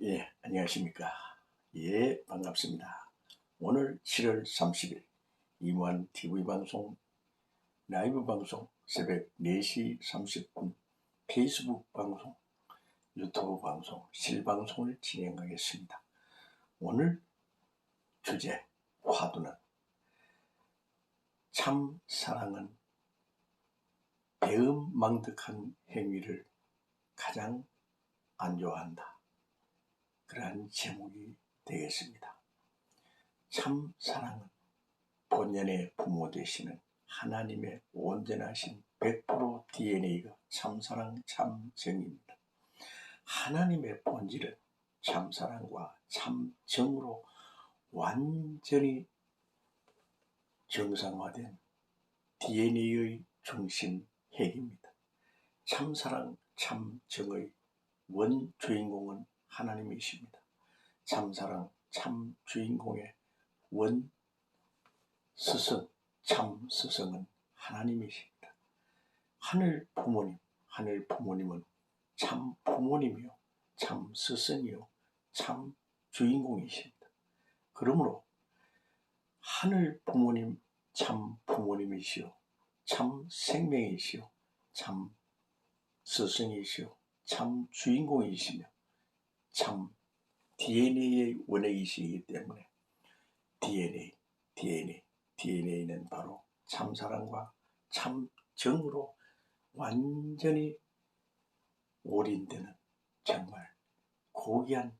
예, 안녕하십니까. 예, 반갑습니다. 오늘 7월 30일 이무한 TV 방송, 라이브 방송, 새벽 4시 30분, 페이스북 방송, 유튜브 방송, 실방송을 진행하겠습니다. 오늘 주제, 화두는 참 사랑은 배은망덕한 행위를 가장 안 좋아한다. 그러한 제목이 되겠습니다. 참 사랑은 본연의 부모 되시는 하나님의 온전하신 100% DNA가 참사랑 참정입니다. 하나님의 본질은 참사랑과 참정으로 완전히 정상화된 DNA의 중심 핵입니다. 참사랑 참정의 원주인공은 하나님이십니다. 참사랑 참주인공의 원스승, 참스승은 하나님이십니다. 하늘 부모님은 참 부모님이요, 참 스승이요, 참 주인공이십니다. 그러므로 하늘 부모님 참 부모님이시요, 참 생명이시요, 참 스승이시요, 참 주인공이시며 참 DNA의 원액이시기 때문에 DNA는 바로 참사랑과 참정으로 완전히 올인되는 정말 고귀한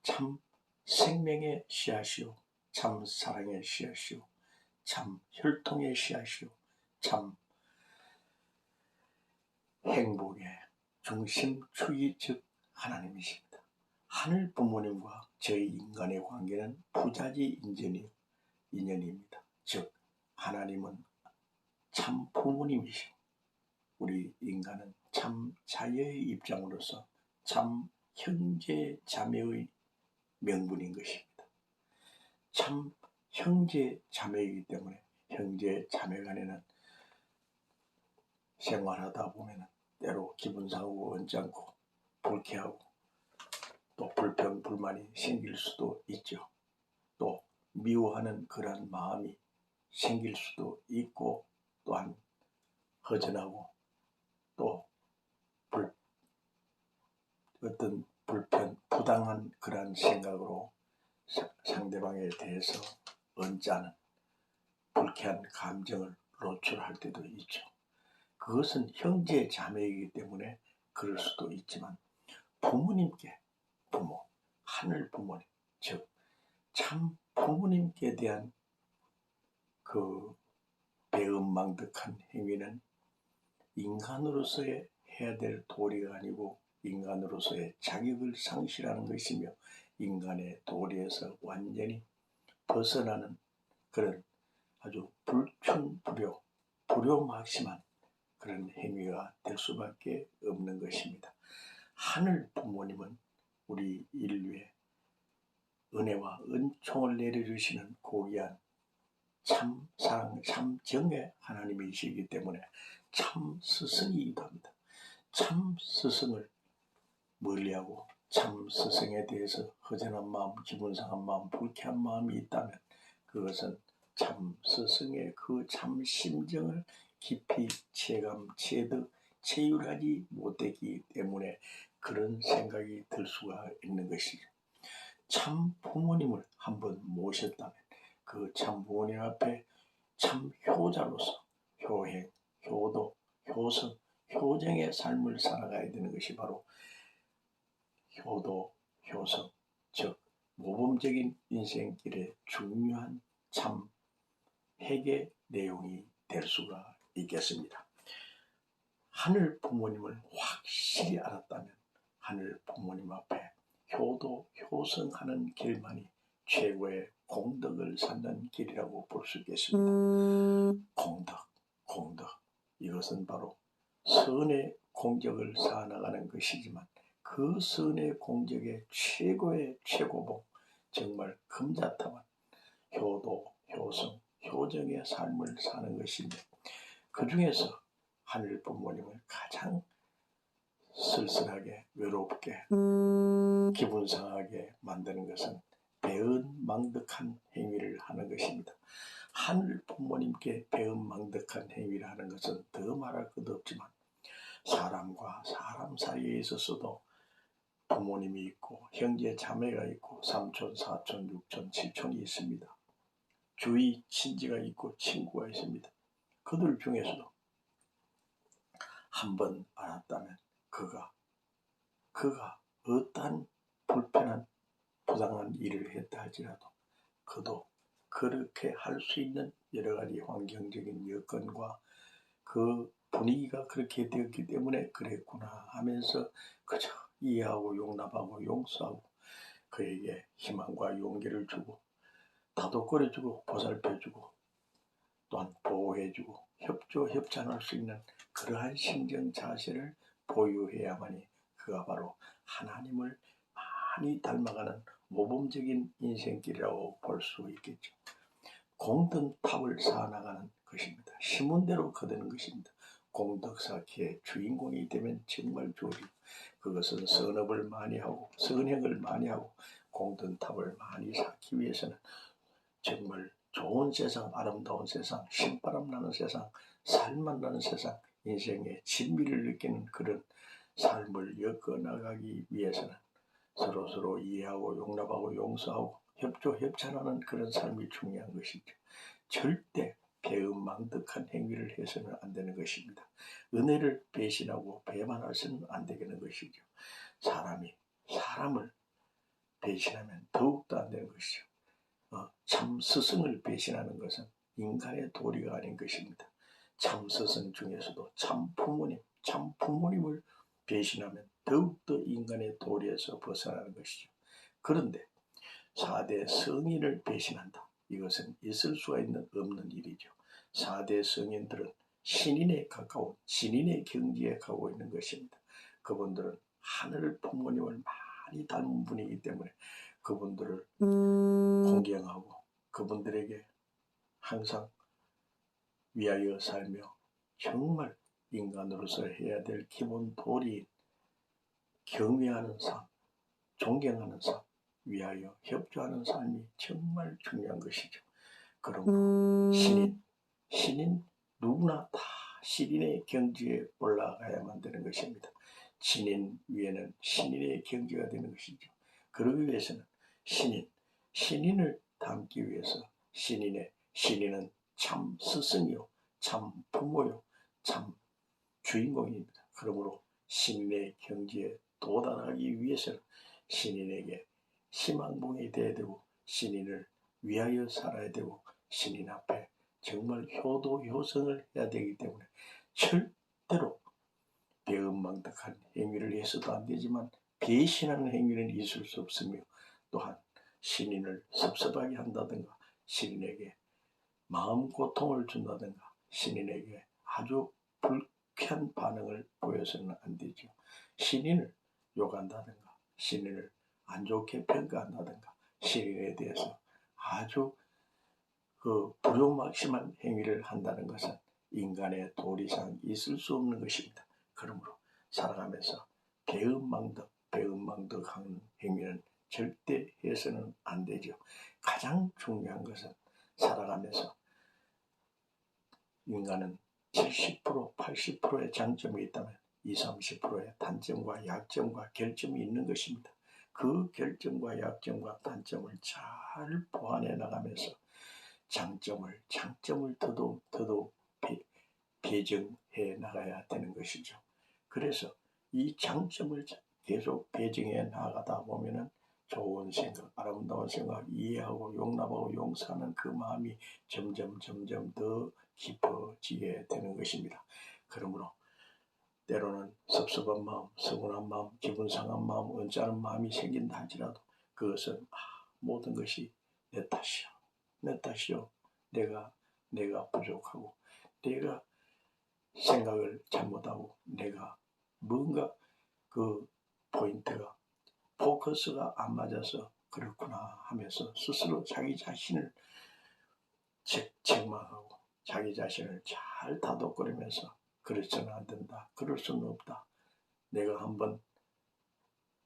참 생명의 씨앗이요, 참 사랑의 씨앗이요, 참 혈통의 씨앗이요, 참 행복의 중심축이 즉 하나님이십니다. 하늘 부모님과 저희 인간의 관계는 부자지 인연입니다. 즉 하나님은 참 부모님이시고 우리 인간은 참 자녀의 입장으로서 참 형제 자매의 명분인 것입니다. 참 형제 자매이기 때문에 형제 자매 간에는 생활하다 보면 때로 기분 상하고 언짢고 불쾌하고 또 불평 불만이 생길 수도 있죠. 또 미워하는 그런 마음이 생길 수도 있고 또한 허전하고 또 어떤 부당한 그런 생각으로 상대방에 대해서 언짢은 불쾌한 감정을 노출할 때도 있죠. 그것은 형제 자매이기 때문에 그럴 수도 있지만 하늘 부모님, 즉 참 부모님께 대한 그 배은망덕한 행위는 인간으로서의 해야 될 도리가 아니고 인간으로서의 자격을 상실하는 것이며 인간의 도리에서 완전히 벗어나는 그런 아주 불효막심한 그런 행위가 될 수밖에 없는 것입니다. 하늘 부모님은 우리 인류에 은혜와 은총을 내려주시는 고귀한 참사랑, 참정의 하나님이시기 때문에 참 스승이기도 합니다. 참 스승을 멀리하고 참 스승에 대해서 허전한 마음, 기분 상한 마음, 불쾌한 마음이 있다면 그것은 참 스승의 그 참 심정을 깊이 체율하지 못했기 때문에 그런 생각이 들 수가 있는 것이죠. 참 부모님을 한번 모셨다면 그 참 부모님 앞에 참 효자로서 효행, 효도, 효성, 효정의 삶을 살아가야 되는 것이 바로 효도, 효성, 즉 모범적인 인생길의 중요한 참 핵의 내용이 될 수가 있겠습니다. 하늘 부모님을 확실히 알았다면 하늘 부모님 앞에 효도, 효성하는 길만이 최고의 공덕을 쌓는 길이라고 볼 수 있겠습니다. 공덕. 이것은 바로 선의 공적을 쌓아나가는 것이지만 그 선의 공적의 최고의 최고봉, 정말 금자탑은 효도, 효성, 효정의 삶을 사는 것인데 그 중에서 하늘 부모님을 가장 쓸쓸하게 외롭게 기분 상하게 만드는 것은 배은망덕한 행위를 하는 것입니다. 하늘 부모님께 배은망덕한 행위를 하는 것은 더 말할 것도 없지만 사람과 사람 사이에 있어서도 부모님이 있고 형제 자매가 있고 삼촌 사촌 육촌 칠촌이 있습니다. 주위 친지가 있고 친구가 있습니다. 그들 중에서도 한번 알았다면 그가 어떠한 불편한 부당한 일을 했다 할지라도 그도 그렇게 할 수 있는 여러 가지 환경적인 여건과 그 분위기가 그렇게 되었기 때문에 그랬구나 하면서 그저 이해하고 용납하고 용서하고 그에게 희망과 용기를 주고 다독거려주고 보살펴주고 또한 보호해주고 협조협찬할 수 있는 그러한 심정 자세를 보유해야만이 그가 바로 하나님을 많이 닮아가는 모범적인 인생길이라고 볼 수 있겠죠. 공덕탑을 쌓아나가는 것입니다. 심은 대로 거두는 것입니다. 공덕 쌓기의 주인공이 되면 정말 좋으리고 그것은 선업을 많이 하고 선행을 많이 하고 공덕탑을 많이 쌓기 위해서는 정말 좋은 세상, 아름다운 세상, 신바람 나는 세상, 살만 나는 세상, 인생의 진미를 느끼는 그런 삶을 엮어나가기 위해서는 서로서로 이해하고 용납하고 용서하고 협조협찬하는 그런 삶이 중요한 것이죠. 절대 배은망덕한 행위를 해서는 안 되는 것입니다. 은혜를 배신하고 배반해서는 안 되는 것이죠. 사람이 사람을 배신하면 더욱더 안 되는 것이죠. 참 스승을 배신하는 것은 인간의 도리가 아닌 것입니다. 참 스승 중에서도 참 부모님을 배신하면 더욱더 인간의 도리에서 벗어나는 것이죠. 그런데 4대 성인을 배신한다. 이것은 있을 수가 없는 일이죠. 4대 성인들은 신인에 가까운 신인의 경지에 가고 있는 것입니다. 그분들은 하늘 부모님을 많이 닮은 분이기 때문에 그분들을 공경하고 그분들에게 항상 위하여 살며 정말 인간으로서 해야 될 기본 도리인 경외하는 삶, 존경하는 삶, 위하여 협조하는 삶이 정말 중요한 것이죠. 그러므로 신인 누구나 다 신인의 경지에 올라가야만 되는 것입니다. 신인 위에는 신인의 경지가 되는 것이죠. 그러기 위해서는 신인을 닮기 위해서 신인은 참 스승이요, 참 부모요, 참 주인공입니다. 그러므로 신인의 경지에 도달하기 위해서는 신인에게 희망봉이 되어야 되고 신인을 위하여 살아야 되고 신인 앞에 정말 효도 효성을 해야 되기 때문에 절대로 배은망덕한 행위를 해서도 안 되지만 배신하는 행위는 있을 수 없으며 또한 신인을 섭섭하게 한다든가 신인에게 마음 고통을 준다든가 신인에게 아주 불쾌한 반응을 보여서는 안 되죠. 신인을 욕한다든가 신인을 안 좋게 평가한다든가 신인에 대해서 아주 불효막심한 행위를 한다는 것은 인간의 도리상 있을 수 없는 것입니다. 그러므로 살아가면서 배은망덕한 행위는 절대 해서는 안 되죠. 가장 중요한 것은 살아가면서 인간은 70%, 80%의 장점이 있다면 20, 30%의 단점과 약점과 결점이 있는 것입니다. 그 결점과 약점과 단점을 잘 보완해 나가면서 장점을 더더욱 배정해 나가야 되는 것이죠. 그래서 이 장점을 계속 배정해 나가다 보면은 좋은 생각, 아름다운 생각, 이해하고 용납하고 용서하는 그 마음이 점점 더 깊어지게 되는 것입니다. 그러므로 때로는 섭섭한 마음, 서운한 마음, 기분 상한 마음, 언짢은 마음이 생긴다 할지라도 그것은 모든 것이 내 탓이요. 내가 부족하고 내가 생각을 잘못하고 내가 뭔가 그 포인트가 포커스가 안 맞아서 그렇구나 하면서 스스로 자기 자신을 책망하고 자기 자신을 잘 다독거리면서 그렇지는 안 된다. 그럴 수는 없다. 내가 한번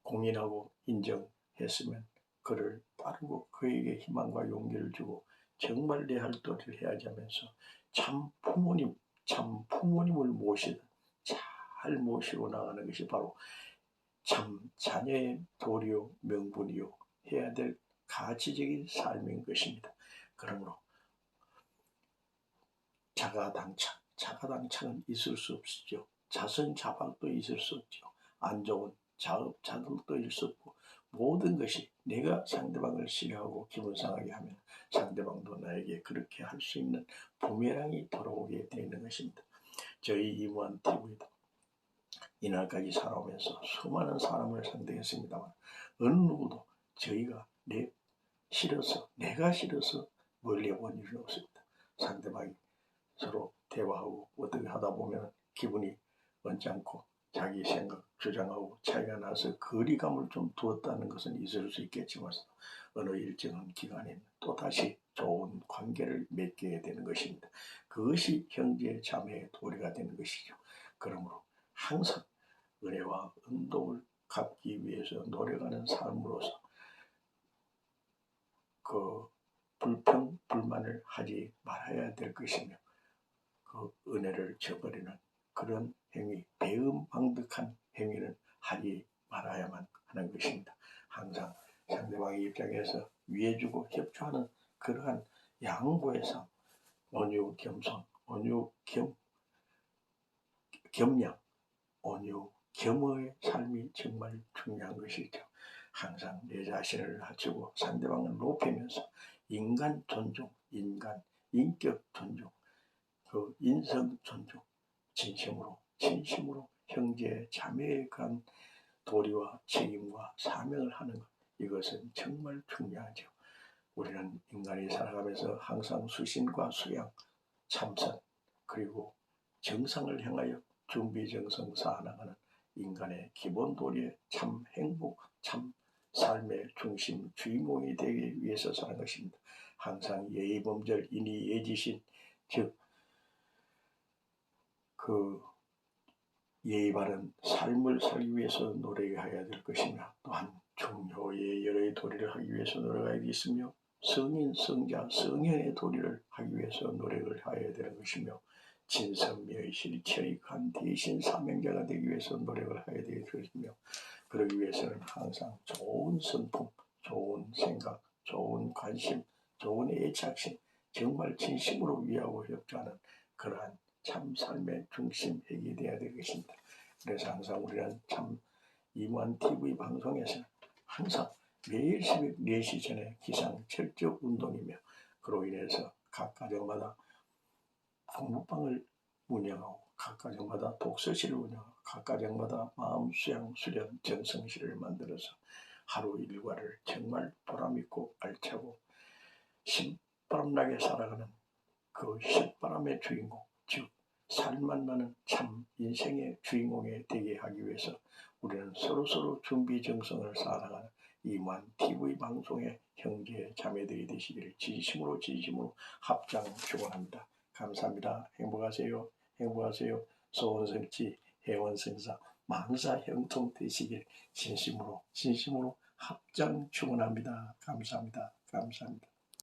공인하고 인정했으면 그를 따르고 그에게 희망과 용기를 주고 정말 내 할 도리를 해야지 하면서 참 부모님을 잘 모시고 나가는 것이 바로 참 자녀의 도리요 명분이요 해야 될 가치적인 삶인 것입니다. 그러므로 자가당착은 있을 수 없죠. 자선자박도 있을 수 없죠. 안 좋은 자업자득도 있을 수 없고 모든 것이 내가 상대방을 싫어하고 기분 상하게 하면 상대방도 나에게 그렇게 할 수 있는 부메랑이 돌아오게 되는 것입니다. 저희 이무한 TV도 이날까지 살아오면서 수많은 사람을 상대했습니다만 어느 누구도 저희가 내가 싫어서 멀리 본 일은 없습니다. 상대방이 서로 대화하고 어떻게 하다 보면 기분이 언짢고 자기 생각 주장하고 차이가 나서 거리감을 좀 두었다는 것은 있을 수 있겠지만 어느 일정한 기간에 또다시 좋은 관계를 맺게 되는 것입니다. 그것이 형제 자매의 도리가 되는 것이죠. 그러므로 항상 은혜와 은독을 갚기 위해서 노력하는 삶으로서 그 불평 불만을 하지 말아야 될 것이며 그 은혜를 저버리는 그런 행위, 배은망덕한 행위는 하지 말아야만 하는 것입니다. 항상 상대방의 입장에서 위해주고 협조하는 그러한 양보의 삶, 온유 겸손, 온유 겸양, 온유 겸허의 삶이 정말 중요한 것이죠. 항상 내 자신을 낮추고 상대방을 높이면서 인간 존중, 인격 존중, 그 인성 존중, 진심으로 형제 자매에 관한 도리와 책임과 사명을 하는 것, 이것은 정말 중요하죠. 우리는 인간이 살아가면서 항상 수신과 수양, 참선, 그리고 정상을 향하여 준비정성 쌓아나가는 인간의 기본 도리에 참 행복, 참 삶의 중심, 주인공이 되기 위해서 사는 것입니다. 항상 예의범절, 인의 예지신, 즉 그 예의 바른 삶을 살기 위해서 노력해야 될 것이며 또한 중효의 여러의 도리를 하기 위해서 노력하야겠으며 성인, 성자, 성현의 도리를 하기 위해서 노력을 해야 되는 것이며 진선미의실 철익한 대신 사명자가 되기 위해서 노력을 해야 될 것이며 그러기 위해서는 항상 좋은 성품, 좋은 생각, 좋은 관심, 좋은 애착심, 정말 진심으로 위하고 협조하는 그러한 참 삶의 중심핵이 되어야 될 것입니다. 그래서 항상 우리는 참 이무한 TV 방송에서 항상 매일 새벽 4시 전에 기상철저 운동이며 그로 인해서 각 가정마다 공부방을 운영하고 각 가정마다 독서실을 운영하고 각 가정마다 마음수양 수련 정성실을 만들어서 하루 일과를 정말 보람있고 알차고 신바람나게 살아가는 그 신바람의 주인공, 즉 살만 나는 참 인생의 주인공이 되게 하기 위해서 우리는 서로 준비정성을 쌓아나가는 이무한 TV 방송의 형제 자매들이 되시기를 진심으로 합장 축원합니다. 감사합니다. 행복하세요. 소원성취 해원성사 만사 형통 되시길 진심으로 합장 축원합니다. 감사합니다.